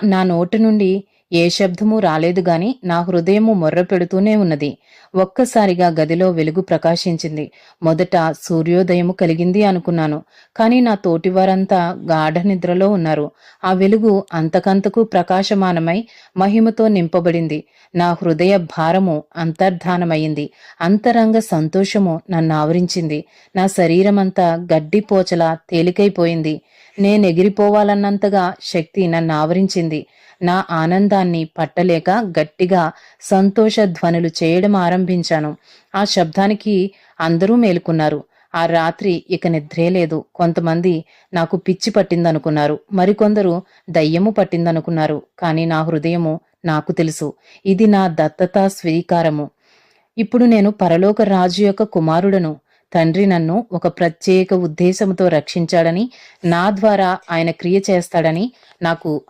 నా నోటి నుండి ఏ శబ్దమూ రాలేదు గాని నా హృదయము మొర్ర పెడుతూనే ఉన్నది. ఒక్కసారిగా గదిలో వెలుగు ప్రకాశించింది. మొదట సూర్యోదయము కలిగింది అనుకున్నాను. కాని నా తోటివారంతా గాఢ నిద్రలో ఉన్నారు. ఆ వెలుగు అంతకంతకు ప్రకాశమానమై మహిమతో నింపబడింది. నా హృదయ భారము అంతర్ధానమయ్యింది. అంతరంగ సంతోషము నన్నావరించింది. నా శరీరమంతా గడ్డిపోచలా తేలికైపోయింది. నేనెగిరిపోవాలన్నంతగా శక్తి నన్నావరించింది. నా ఆనందాన్ని పట్టలేక గట్టిగా సంతోష ధ్వనులు చేయడం ఆరంభించాను. ఆ శబ్దానికి అందరూ మేలుకున్నారు. ఆ రాత్రి ఇక నిద్రే లేదు. కొంతమంది నాకు పిచ్చి పట్టిందనుకున్నారు. మరికొందరు దయ్యము పట్టిందనుకున్నారు. కాని నా హృదయము నాకు తెలుసు, ఇది నా దత్తతా స్వీకారము. ఇప్పుడు నేను పరలోక రాజు యొక్క కుమారుడను. తండ్రి నన్ను ఒక ప్రత్యేక ఉద్దేశముతో రక్షించాడని, నా ద్వారా ఆయన క్రియ చేస్తాడని నాకు